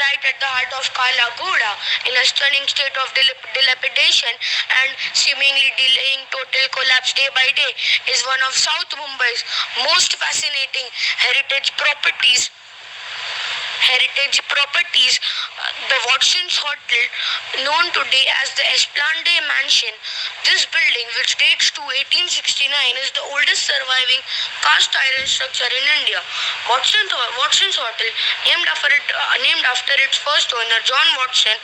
right at the heart of Kala Ghoda, in a stunning state of dilapidation and seemingly delaying total collapse day by day, is one of South Mumbai's most fascinating heritage properties, the Watson's Hotel, known today as the Esplanade Mansion. This building, which dates to 1869, is the oldest surviving cast iron structure in India. Watson's Hotel, named after its first owner, John Watson,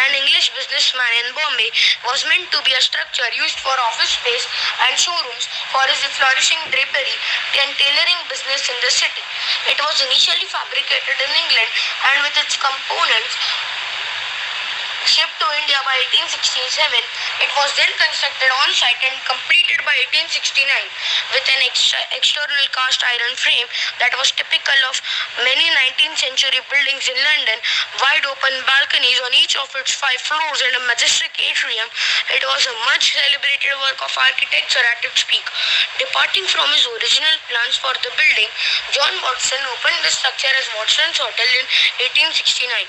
an English businessman in Bombay, was meant to be a structure used for office space and showrooms for his flourishing drapery and tailoring business in the city. It was initially fabricated in England and with its components shipped to India by 1867. It was then constructed on site and completed by 1869 with an external cast iron frame that was typical of many 19th century buildings in London, wide open balconies on each of its 5 floors and a majestic atrium. It was a much celebrated work of architecture at its peak. Departing from his original plans for the building, John Watson opened the structure as Watson's Hotel in 1869,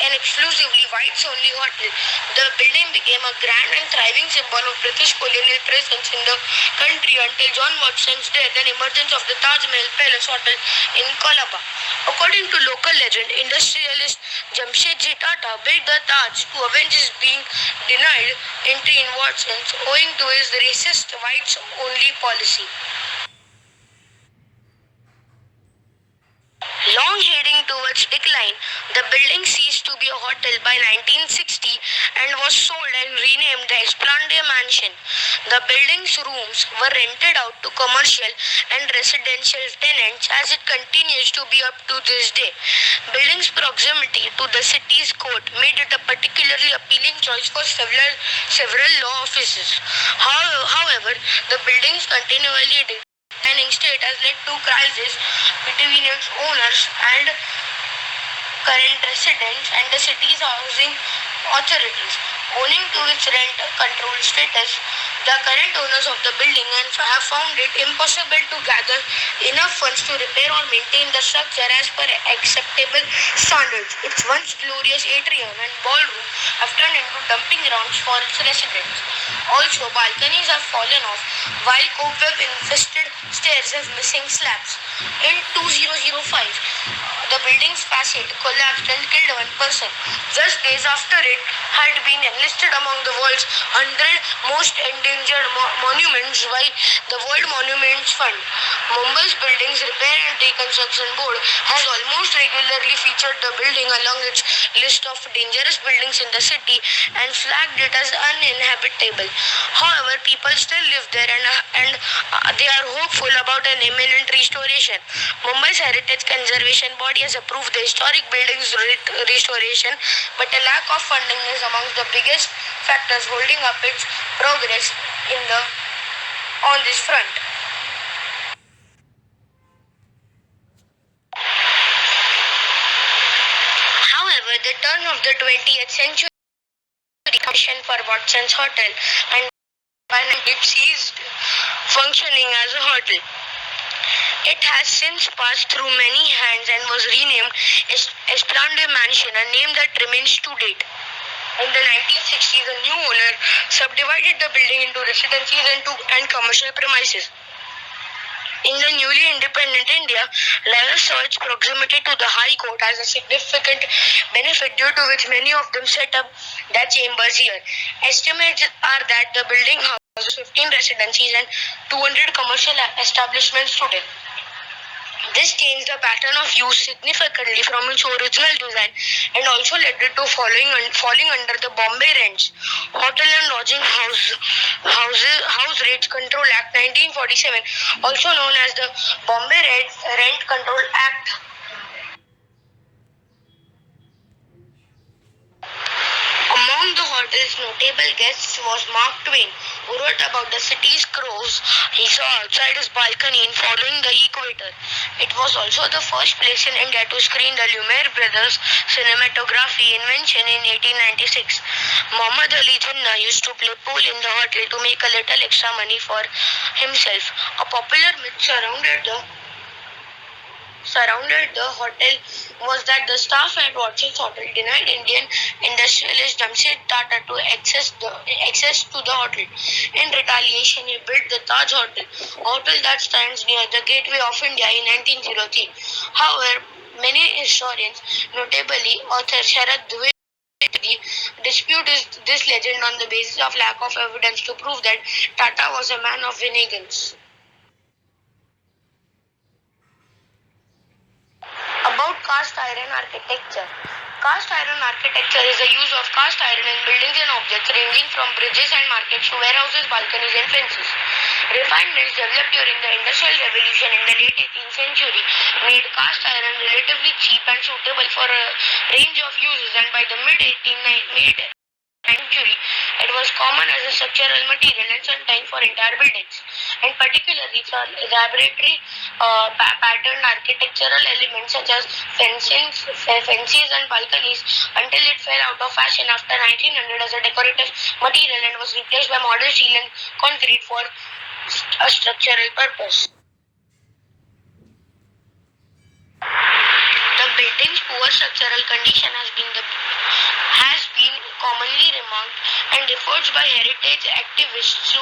an exclusively whites-only hotel. The building became a grand and thriving symbol of British colonial presence in the country until John Watson's death and emergence of the Taj Mahal Palace Hotel in Colaba. According to local legend, industrialist Jamshedji Tata built the Taj to avenge his being denied entry in Watson's owing to his racist whites-only policy. Long heading towards decline, the building ceased to be a hotel by 1960 and was sold and renamed the Esplanade Mansion. The building's rooms were rented out to commercial and residential tenants as it continues to be up to this day. Building's proximity to the city's court made it a particularly appealing choice for several law offices. However, the building's continually declining state has led to crisis between its owners and current residents and the city's housing authorities. Owing to its rent control status, the current owners of the building have found it impossible to gather enough funds to repair or maintain the structure as per acceptable standards. Its once glorious atrium and ballroom have turned into dumping grounds for its residents. Also, balconies have fallen off, while cobweb-infested stairs have missing slabs. In 2005, the building's facade collapsed and killed one person. Just days after it had been enlisted among the world's 100 most endangered monuments by the World Monuments Fund. Mumbai's Buildings Repair and Reconstruction Board has almost regularly featured the building along its list of dangerous buildings in the city and flagged it as uninhabitable. However, people still live there and they are hopeful about an imminent restoration. Mumbai's Heritage Conservation Body has approved the historic building's restoration, but a lack of funding is among the biggest factors holding up its progress on this front. However, the turn of the 20th century commission for Watson's Hotel and it ceased functioning as a hotel. It has since passed through many hands and was renamed Esplanade Mansion, a name that remains to date. In the 1960s, a new owner subdivided the building into residencies and commercial premises. In the newly independent India, Laos saw its proximity to the High Court as a significant benefit due to which many of them set up their chambers here. Estimates are that the building houses 15 residencies and 200 commercial establishments today. This changed the pattern of use significantly from its original design and also led it to falling under the Bombay Rents, Hotel and Lodging House Rates Control Act 1947, also known as the Bombay Rent Control Act. Among the hotel's notable guests was Mark Twain, who wrote about the city's crows he saw outside his balcony in following the equator. It was also the first place in India to screen the Lumiere brothers' cinematography invention in 1896. Muhammad Ali Jinnah used to play pool in the hotel to make a little extra money for himself. A popular myth surrounded the surrounded the hotel was that the staff at Watson's Hotel denied Indian industrialist Jamshed Tata to access to the hotel. In retaliation, he built the Taj Hotel, a hotel that stands near the Gateway of India in 1903. However, many historians, notably author Sharad Dwivedi, dispute this legend on the basis of lack of evidence to prove that Tata was a man of vengeance. About cast iron architecture. Cast iron architecture is the use of cast iron in buildings and objects ranging from bridges and markets to warehouses, balconies, and fences. Refinements developed during the Industrial Revolution in the late 18th century made cast iron relatively cheap and suitable for a range of uses, and by the mid century, it was common as a structural material and sometimes for entire buildings, and particularly for elaborately patterned architectural elements such as fences and balconies until it fell out of fashion after 1900 as a decorative material and was replaced by modern steel and concrete for a structural purpose. The building's poor structural condition has been commonly remarked and referred by heritage activists to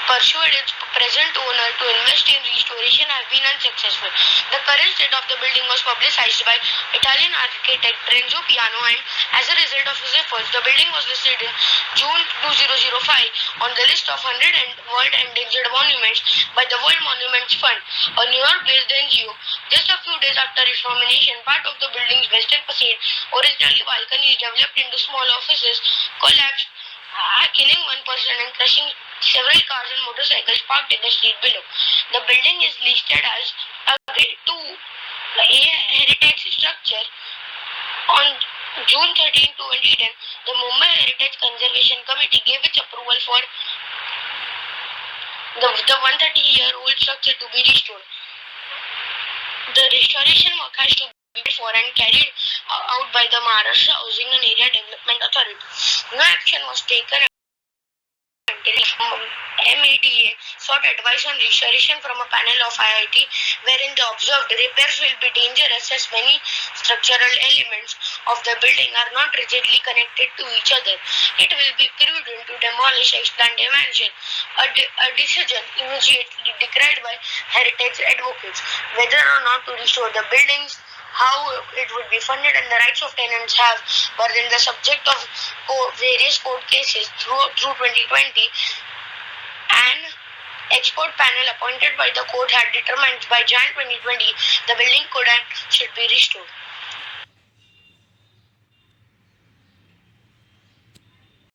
persuade its present owner to invest in restoration has been unsuccessful. The current state of the building was publicized by Italian architect Renzo Piano, and as a result of his efforts, the building was listed in June 2005 on the list of 100 World Endangered Monuments by the World Monuments Fund, a New York-based NGO. Just a few days after its nomination, part of the building's western facade, originally balconies developed into small offices, collapsed, killing one person and crushing several cars and motorcycles parked in the street below. The building is listed as a Grade 2 heritage structure. On June 13, 2010, the Mumbai Heritage Conservation Committee gave its approval for the 130-year-old structure to be restored. The restoration work has to be paid for and carried out by the Maharashtra Housing and Area Development Authority. No action was taken until MADA sought advice on restoration from a panel of IIT, wherein they observed repairs will be dangerous as many structural elements of the building are not rigidly connected to each other. It will be prudent to demolish Explandier Mansion, a decision immediately decried by heritage advocates. Whether or not to restore the buildings, how it would be funded, and the rights of tenants have been the subject of various court cases through 2020. An expert panel appointed by the court had determined by Jan 2020 the building could and should be restored.